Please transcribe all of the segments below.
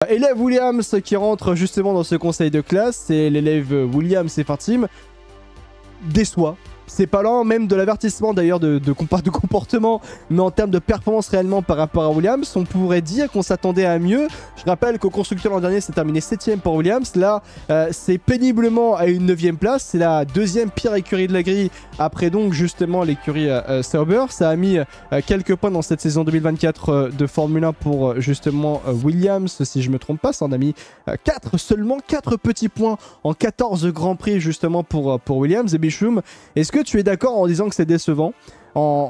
Élève Williams qui rentre justement dans ce conseil de classe, c'est l'élève Williams et Fatim, déçoit. C'est pas lent, même de l'avertissement d'ailleurs de comportement, mais en termes de performance réellement par rapport à Williams, on pourrait dire qu'on s'attendait à mieux. Je rappelle qu'au constructeur l'an dernier, c'est terminé 7ème pour Williams. Là, c'est péniblement à une 9ème place. C'est la deuxième pire écurie de la grille, après donc justement l'écurie Sauber. Ça a mis quelques points dans cette saison 2024 de Formule 1 pour justement Williams, si je me trompe pas. Ça en a mis seulement 4 petits points en 14 Grands Prix justement pour Williams. Et Bichoum, est-ce que tu es d'accord en disant que c'est décevant,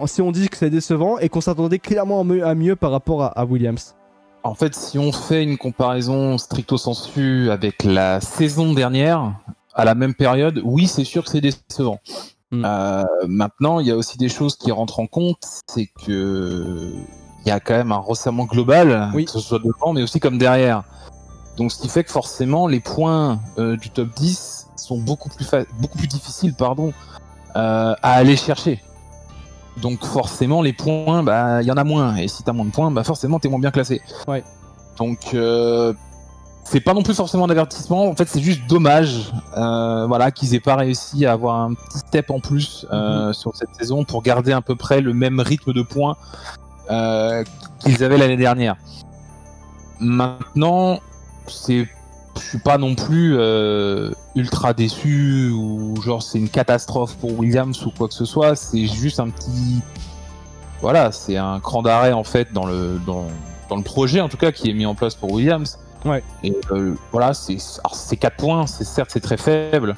si on dit que c'est décevant et qu'on s'attendait clairement à mieux par rapport à Williams? En fait, si on fait une comparaison stricto sensu avec la saison dernière, à la même période, oui, c'est sûr que c'est décevant. Maintenant, il y a aussi des choses qui rentrent en compte, c'est que il y a quand même un resserrement global, que ce soit devant, mais aussi comme derrière. Donc, ce qui fait que forcément, les points du top 10 sont beaucoup plus difficiles, à aller chercher. Donc forcément les points, il y en a moins, et si t'as moins de points, forcément t'es moins bien classé. Donc c'est pas non plus forcément un avertissement, en fait c'est juste dommage qu'ils aient pas réussi à avoir un petit step en plus sur cette saison pour garder à peu près le même rythme de points qu'ils avaient l'année dernière. Maintenant, je suis pas non plus ultra déçu ou genre c'est une catastrophe pour Williams ou quoi que ce soit, c'est juste un petit... Voilà, c'est un cran d'arrêt en fait dans le projet en tout cas qui est mis en place pour Williams. Et voilà, c'est 4 points, certes c'est très faible,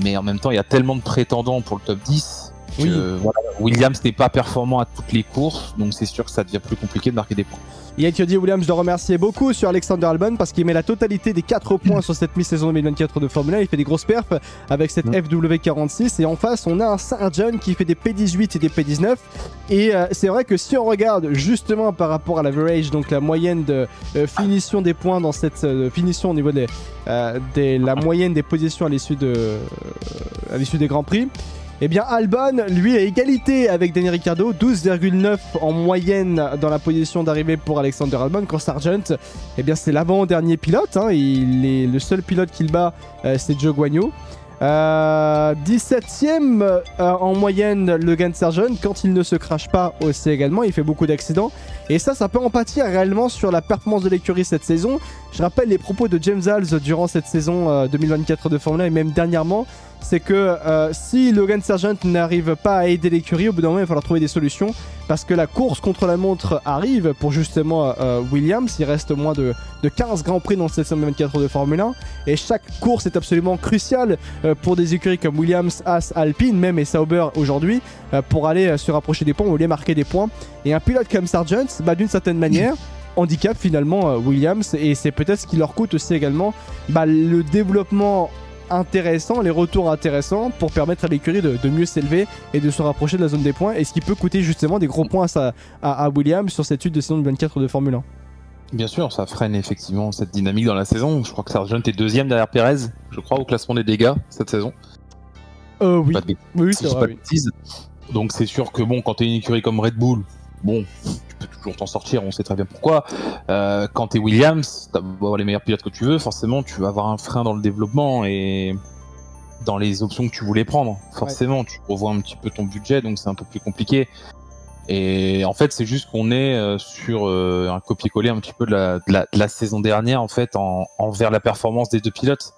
mais en même temps il y a tellement de prétendants pour le top 10 que Williams n'est pas performant à toutes les courses, donc c'est sûr que ça devient plus compliqué de marquer des points. Yeti Williams de remercier beaucoup sur Alexander Albon parce qu'il met la totalité des 4 points sur cette mi-saison 2024 de Formule 1. Il fait des grosses perfs avec cette FW46 et en face on a un Sargent qui fait des P18 et des P19 et c'est vrai que si on regarde justement par rapport à l'average, donc la moyenne de finition des points dans cette finition au niveau de la moyenne des positions à l'issue des Grands Prix, eh bien Albon, lui, a égalité avec Daniel Ricciardo, 12,9 en moyenne dans la position d'arrivée pour Alexander Albon, quand Sargent, eh bien c'est l'avant-dernier pilote, il est le seul pilote qu'il bat, c'est Zhou Guanyu. 17ème en moyenne Logan Sargent quand il ne se crache pas aussi également, il fait beaucoup d'accidents et ça peut en pâtir réellement sur la performance de l'écurie cette saison. Je rappelle les propos de James Hals durant cette saison 2024 de Formule 1 et même dernièrement, c'est que si Logan Sargent n'arrive pas à aider l'écurie, au bout d'un moment il va falloir trouver des solutions parce que la course contre la montre arrive pour justement Williams. Il reste moins de 15 Grands Prix dans cette saison 2024 de Formule 1 et chaque course est absolument cruciale pour des écuries comme Williams, Haas, Alpine même et Sauber aujourd'hui pour aller se rapprocher des points ou aller marquer des points. Et un pilote comme Sargent, d'une certaine manière handicap finalement Williams et c'est peut-être ce qui leur coûte aussi également le développement intéressant, les retours intéressants pour permettre à l'écurie de mieux s'élever et de se rapprocher de la zone des points, et ce qui peut coûter justement des gros points à Williams sur cette suite de saison 24 de Formule 1. Bien sûr, ça freine effectivement cette dynamique dans la saison. Je crois que Sargent est 2ème derrière Perez, je crois, au classement des dégâts cette saison. Oui, c'est vrai. Donc c'est sûr que bon, quand t'es une écurie comme Red Bull, bon, tu peux toujours t'en sortir, on sait très bien pourquoi. Quand t'es Williams, t'as beau avoir les meilleurs pilotes que tu veux, forcément tu vas avoir un frein dans le développement et dans les options que tu voulais prendre. Forcément, tu revois un petit peu ton budget, donc c'est un peu plus compliqué. Et en fait, c'est juste qu'on est sur un copier-coller un petit peu de la saison dernière, en fait, envers la performance des deux pilotes.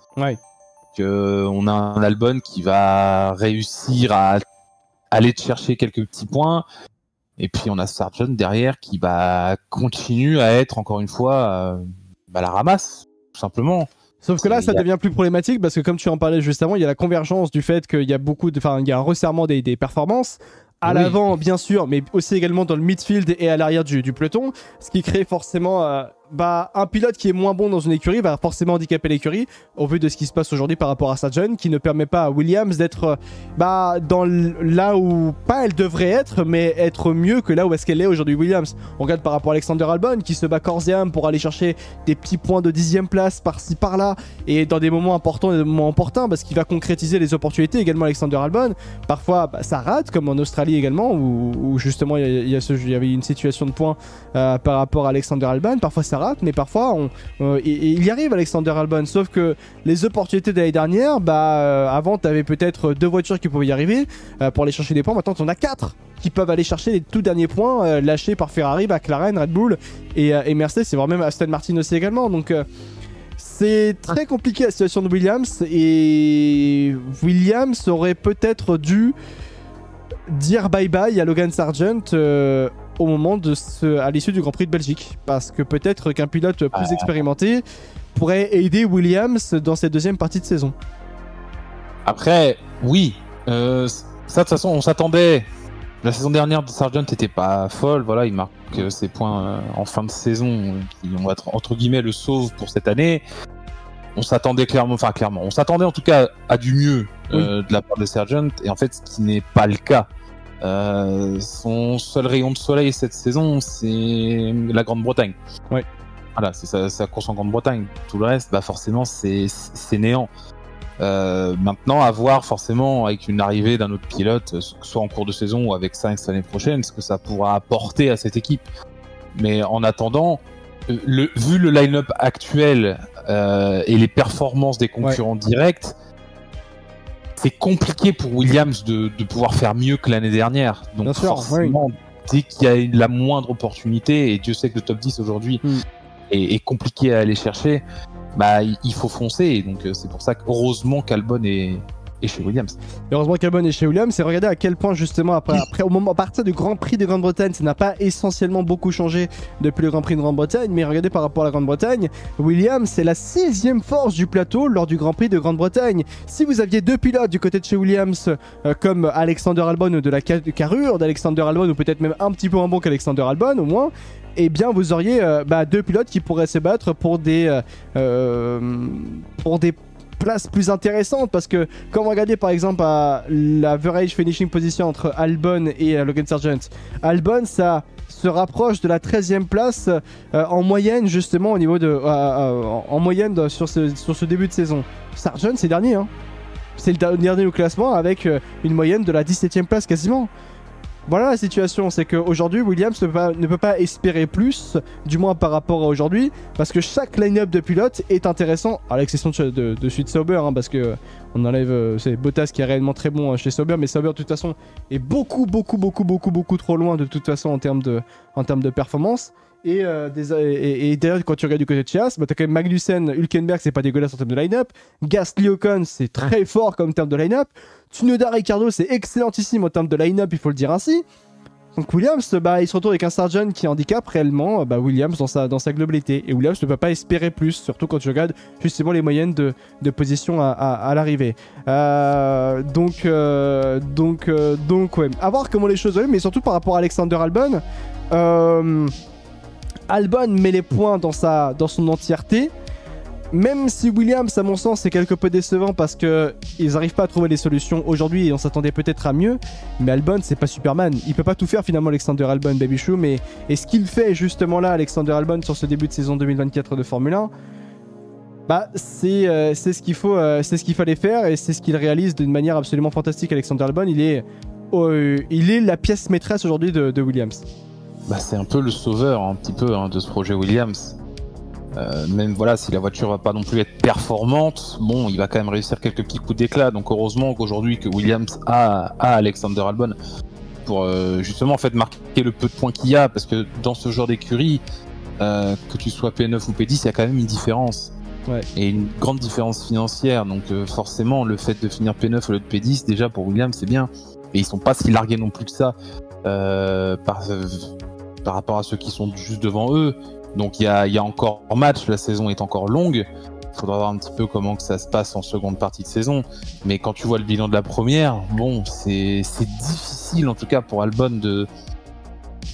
On a un Albon qui va réussir à aller te chercher quelques petits points. Et puis on a Sargent derrière qui continue à être encore une fois la ramasse, tout simplement. Sauf que là, ça devient plus problématique parce que comme tu en parlais juste avant, il y a la convergence du fait qu'il y a il y a un resserrement des performances. À l'avant, bien sûr, mais aussi également dans le midfield et à l'arrière du peloton, ce qui crée forcément un pilote qui est moins bon dans une écurie va forcément handicaper l'écurie au vu de ce qui se passe aujourd'hui par rapport à Sargent, qui ne permet pas à Williams d'être dans là où pas elle devrait être, mais être mieux que là où est-ce qu'elle est aujourd'hui Williams. On regarde par rapport à Alexander Albon qui se bat corps et âme pour aller chercher des petits points de 10e place par-ci par-là et dans des moments importants et des moments opportuns parce qu'il va concrétiser les opportunités. Également Alexander Albon, parfois ça rate comme en Australie également où justement il y avait une situation de points par rapport à Alexander Albon, parfois ça rate, mais parfois il y arrive Alexander Albon, sauf que les opportunités de l'année dernière, avant t'avais peut-être 2 voitures qui pouvaient y arriver pour aller chercher des points, maintenant t'en as 4 qui peuvent aller chercher les tout derniers points lâchés par Ferrari, McLaren, Red Bull et Mercedes, c'est voire même Aston Martin aussi également, donc c'est très compliqué la situation de Williams, et Williams aurait peut-être dû dire bye bye à Logan Sargent au moment à l'issue du Grand Prix de Belgique, parce que peut-être qu'un pilote plus expérimenté pourrait aider Williams dans cette deuxième partie de saison. Après, oui, ça de toute façon on s'attendait. La saison dernière de Sargent n'était pas folle, voilà, il marque ses points en fin de saison qui vont être entre guillemets le sauve pour cette année. On s'attendait clairement, on s'attendait en tout cas à du mieux de la part de Sargent, et en fait ce qui n'est pas le cas. Son seul rayon de soleil cette saison, c'est la Grande-Bretagne. Ouais. Voilà, c'est sa course en Grande-Bretagne. Tout le reste, forcément, c'est néant. Maintenant, à voir forcément avec une arrivée d'un autre pilote, soit en cours de saison ou avec Sainz l'année prochaine, ce que ça pourra apporter à cette équipe. Mais en attendant, vu le line-up actuel et les performances des concurrents directs, c'est compliqué pour Williams de pouvoir faire mieux que l'année dernière. Donc bien forcément, dès qu'il y a la moindre opportunité, et Dieu sait que le top 10 aujourd'hui est compliqué à aller chercher, il faut foncer. Et donc c'est pour ça qu'heureusement qu'Albon est chez Williams. Et heureusement qu'Albon est chez Williams, et regardez à quel point justement après à partir du Grand Prix de Grande-Bretagne, ça n'a pas essentiellement beaucoup changé depuis le Grand Prix de Grande-Bretagne, mais regardez par rapport à la Grande-Bretagne, Williams c'est la 6e force du plateau lors du Grand Prix de Grande-Bretagne. Si vous aviez 2 pilotes du côté de chez Williams comme Alexander Albon, ou de la carrure d'Alexander Albon, ou peut-être même un petit peu moins bon qu'Alexander Albon au moins, eh bien vous auriez 2 pilotes qui pourraient se battre pour des places plus intéressantes, parce que quand vous regardez par exemple à la average finishing position entre Albon et Logan Sargent, Albon ça se rapproche de la 13e place en moyenne justement au niveau de en moyenne sur ce début de saison. Sargent c'est dernier, c'est le dernier au classement avec une moyenne de la 17e place quasiment. Voilà la situation, c'est qu'aujourd'hui Williams ne peut pas espérer plus, du moins par rapport à aujourd'hui, parce que chaque line-up de pilotes est intéressant, à l'exception de celui de Sauber, parce que on enlève c'est Bottas qui est réellement très bon chez Sauber, mais Sauber de toute façon est beaucoup trop loin de toute façon en termes de performance. Et d'ailleurs quand tu regardes du côté de Chias, t'as quand même Magnussen, Hülkenberg, c'est pas dégueulasse en termes de line-up, Gasly, Ocon c'est très fort comme terme de line-up, Tsunoda, Ricciardo c'est excellentissime en termes de line-up, il faut le dire ainsi. Donc Williams, il se retrouve avec un Sargent qui handicape réellement Williams dans sa globalité, et Williams ne peut pas espérer plus, surtout quand tu regardes justement les moyennes de position à l'arrivée. Donc ouais, à voir comment les choses vont, mais surtout par rapport à Alexander Albon. Albon met les points dans son entièreté, même si Williams à mon sens est quelque peu décevant parce qu'ils n'arrivent pas à trouver les solutions aujourd'hui et on s'attendait peut-être à mieux, mais Albon c'est pas Superman, il peut pas tout faire finalement Alexander Albon, Baby Chou, et ce qu'il fait justement là Alexander Albon sur ce début de saison 2024 de Formule 1, c'est ce qu'il fallait faire, et c'est ce qu'il réalise d'une manière absolument fantastique. Alexander Albon il est la pièce maîtresse aujourd'hui de Williams. C'est un peu le sauveur un petit peu de ce projet Williams. Même voilà, si la voiture va pas non plus être performante, il va quand même réussir quelques petits coups d'éclat. Donc heureusement qu'aujourd'hui que Williams a Alexander Albon pour justement en fait marquer le peu de points qu'il y a, parce que dans ce genre d'écurie, que tu sois P9 ou P10, il y a quand même une différence. Ouais. Et une grande différence financière. Donc forcément, le fait de finir P9 au lieu de P10, déjà pour Williams c'est bien. Et ils sont pas si largués non plus que ça par rapport à ceux qui sont juste devant eux. Donc il y a encore match, la saison est encore longue. Il faudra voir un petit peu comment que ça se passe en seconde partie de saison. Mais quand tu vois le bilan de la première, c'est difficile en tout cas pour Albon de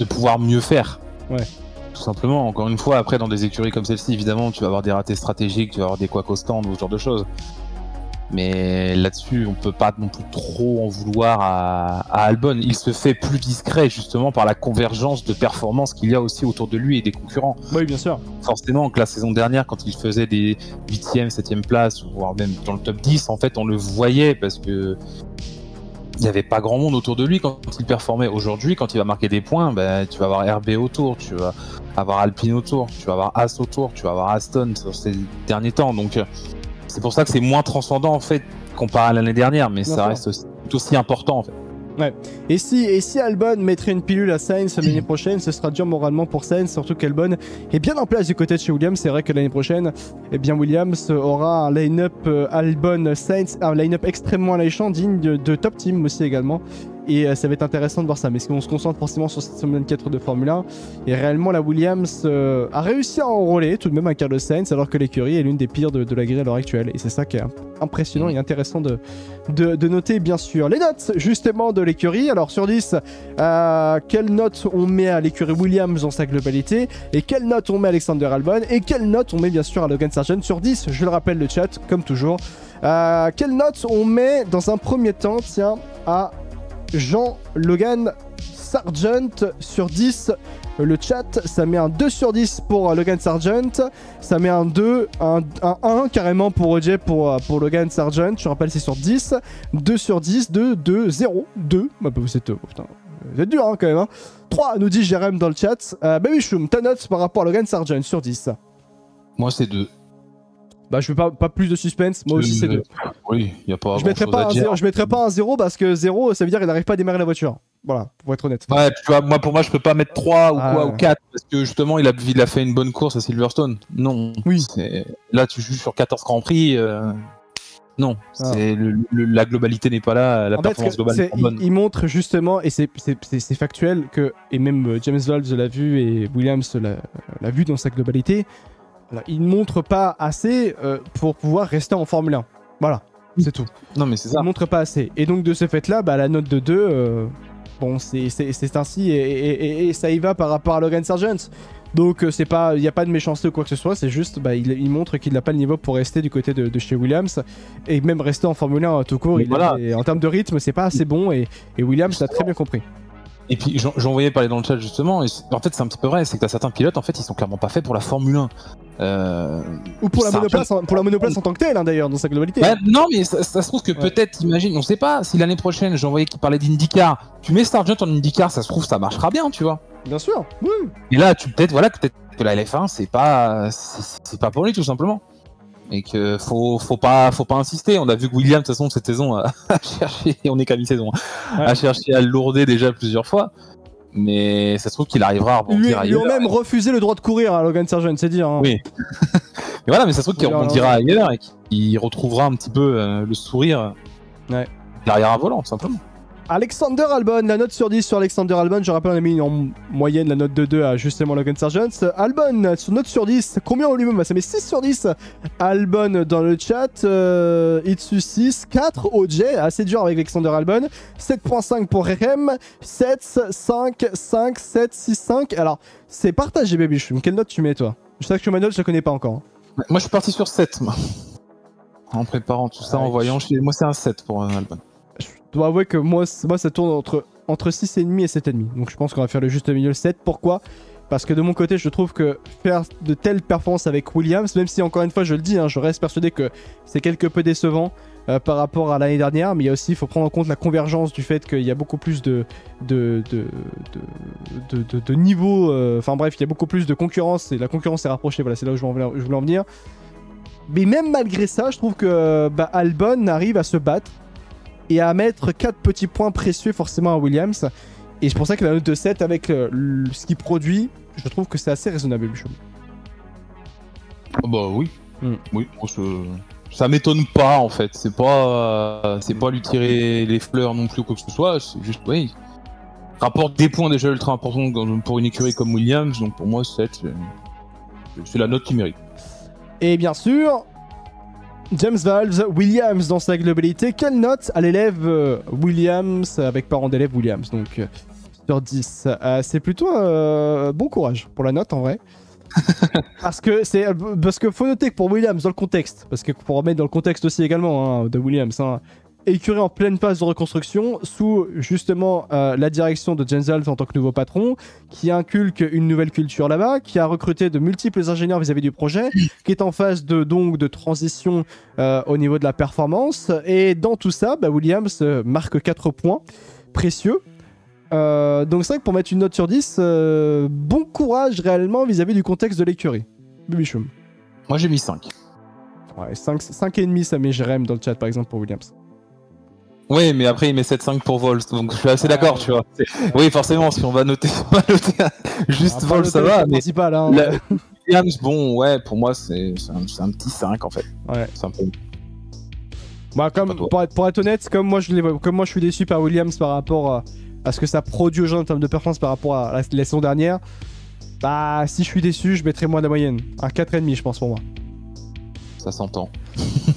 pouvoir mieux faire. Ouais. Tout simplement, encore une fois, après dans des écuries comme celle-ci, évidemment, tu vas avoir des ratés stratégiques, tu vas avoir des couacs au stand ou ce genre de choses. Mais là-dessus, on peut pas non plus trop en vouloir à Albon. Il se fait plus discret justement par la convergence de performances qu'il y a aussi autour de lui et des concurrents. Oui, bien sûr. Forcément que la saison dernière, quand il faisait des 8e, 7e places, voire même dans le top 10, en fait, on le voyait parce que il n'y avait pas grand monde autour de lui quand il performait. Aujourd'hui, quand il va marquer des points, tu vas avoir RB autour, tu vas avoir Alpine autour, tu vas avoir As autour, tu vas avoir Aston sur ces derniers temps. Donc c'est pour ça que c'est moins transcendant en fait comparé à l'année dernière, mais ça reste aussi important en fait. Ouais. Et si Albon mettrait une pilule à Sainz l'année prochaine, ce sera dur moralement pour Sainz, surtout qu'Albon est bien en place du côté de chez Williams. C'est vrai que l'année prochaine, eh bien Williams aura un line-up Albon-Sainz, un line-up extrêmement alléchant, digne de top team aussi également. Et ça va être intéressant de voir ça. Mais si on se concentre forcément sur cette semaine 4 de Formule 1, et réellement la Williams a réussi à enrôler tout de même un Carlos Sainz, alors que l'écurie est l'une des pires de la grille à l'heure actuelle. Et c'est ça qui est impressionnant et intéressant de noter, bien sûr. Les notes justement de l'écurie. Alors sur 10, quelle note on met à l'écurie Williams dans sa globalité, et quelle note on met à Alexander Albon, et quelle note on met bien sûr à Logan Sargent sur 10. Je le rappelle, le chat, comme toujours. Quelle note on met dans un premier temps, tiens, à Jean-Logan Sargent sur 10. Le chat, ça met un 2 sur 10 pour Logan Sargent. Ça met un 2, un 1 carrément pour OJ pour Logan Sargent. Je rappelle, c'est sur 10. 2 sur 10, 2, 0, 2. Bah, vous êtes dur hein, quand même. Hein. 3, nous dit Jérém dans le chat. Babychoum, ta note par rapport à Logan Sargent sur 10. Moi, c'est 2. Bah je veux pas plus de suspense, moi aussi c'est 2. Oui, il y a pas je mettrais pas un 0 parce que 0 ça veut dire qu'il n'arrive pas à démarrer la voiture. Voilà, pour être honnête. Ouais, tu vois, pour moi je peux pas mettre 3 ou 4 parce que justement il a fait une bonne course à Silverstone. Non. Oui. Là tu joues sur 14 Grands Prix. Non, la globalité n'est pas là, la performance globale n'est pas bonne. Il montre justement, et c'est factuel, que, et même James Valls l'a vu et Williams l'a vu dans sa globalité. Voilà, il ne montre pas assez pour pouvoir rester en Formule 1. Voilà, c'est tout. Non, mais c'est ça. Il ne montre pas assez. Et donc, de ce fait-là, la note de 2, bon, c'est ainsi. Et ça y va par rapport à Logan Sargent. Donc, il n'y a pas de méchanceté ou quoi que ce soit. C'est juste, il montre qu'il n'a pas le niveau pour rester du côté de chez Williams. Et même rester en Formule 1 tout court. En termes de rythme, c'est pas assez bon. Et Williams l'a très bien compris. Et puis j'en voyais parler dans le chat justement, et en fait c'est un petit peu vrai, c'est que t'as certains pilotes en fait ils sont clairement pas faits pour la Formule 1. Ou pour la monoplace en tant que telle hein, d'ailleurs dans sa globalité. Non mais ça se trouve que peut-être, imagine, on sait pas si l'année prochaine j'en voyais qui parlait d'IndyCar, tu mets Sargent en IndyCar, ça se trouve ça marchera bien tu vois. Bien sûr, oui. Et là peut-être que la LF1 c'est pas pour lui tout simplement. Et que faut pas insister. On a vu que Williams de toute façon cette saison a cherché, on est qu'à mi-saison, a cherché à le lourder déjà plusieurs fois. Mais ça se trouve qu'il arrivera à rebondir ailleurs. Ils ont même refusé le droit de courir à Logan Sargent, c'est dire. Hein. Oui. Mais voilà, mais ça se trouve qu'il rebondira ailleurs et qu'il retrouvera un petit peu le sourire derrière un volant, tout simplement. Alexander Albon, la note sur 10 sur Alexander Albon, je rappelle on a mis en moyenne la note de 2 à justement Logan Sargent. Albon, note sur 10, combien au lui-même? Ça met 6 sur 10. Albon dans le chat, Itsu 6, 4 OJ, assez dur avec Alexander Albon, 7.5 pour Rem, 7, 5, 5, 7, 6, 5. Alors, c'est partagé Babychum, quelle note tu mets toi? Je sais que ma note je la connais pas encore. Moi je suis parti sur 7, moi. En préparant tout ça, en voyant, moi c'est un 7 pour Albon. Je dois avouer que moi ça tourne entre 6,5 et 7,5. Donc je pense qu'on va faire le juste milieu, le 7. Pourquoi? Parce que de mon côté, je trouve que faire de telles performances avec Williams, même si encore une fois je le dis, hein, je reste persuadé que c'est quelque peu décevant par rapport à l'année dernière, mais il y a aussi, il faut prendre en compte la convergence du fait qu'il y a beaucoup plus de niveau, enfin bref, il y a beaucoup plus de concurrence et la concurrence est rapprochée, voilà, c'est là où je voulais en venir. Mais même malgré ça, je trouve que Albon arrive à se battre et à mettre 4 petits points précieux forcément à Williams. Et c'est pour ça que la note de 7 avec ce qu'il produit, je trouve que c'est assez raisonnable, Bichon. Bah oui. Oui, ça m'étonne pas en fait. C'est pas lui tirer les fleurs non plus ou quoi que ce soit. C'est juste, oui. Rapporte des points déjà ultra importants pour une écurie comme Williams. Donc pour moi, 7, c'est la note qu'il mérite. Et bien sûr, James Valls, Williams dans sa globalité. Quelle note à l'élève Williams avec parents d'élève Williams? Donc sur 10. C'est plutôt bon courage pour la note en vrai. parce que faut noter que pour Williams dans le contexte, parce que pour remettre dans le contexte aussi également hein, de Williams, hein, écurie en pleine phase de reconstruction sous justement la direction de James Hals en tant que nouveau patron, qui inculque une nouvelle culture là-bas, qui a recruté de multiples ingénieurs vis-à-vis du projet, qui est en phase de transition au niveau de la performance. Et dans tout ça, Williams marque 4 points précieux. Donc c'est vrai que pour mettre une note sur 10, bon courage réellement vis-à-vis du contexte de l'écurie. Bibichoum. Moi j'ai mis 5. Ouais, 5,5 ça met Jérém dans le chat par exemple pour Williams. Oui, mais après il met 7,5 pour Vols, donc je suis assez d'accord, tu vois. Oui, forcément, si on va noter juste Vols, ça va, mais principal, hein, Williams, bon, ouais, pour moi c'est un petit 5 en fait. Ouais. C'est un peu... Bah, pour être honnête, comme moi je suis déçu par Williams par rapport à ce que ça produit aux gens en termes de performance par rapport à la saison dernière, bah si je suis déçu, je mettrai moins de la moyenne. Un 4,5 je pense pour moi. Ça s'entend.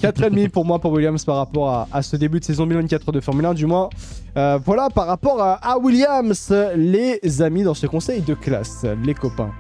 4,5 pour moi pour Williams par rapport à ce début de saison 2024 de Formule 1 du moins. Voilà par rapport à Williams, les amis dans ce conseil de classe, les copains.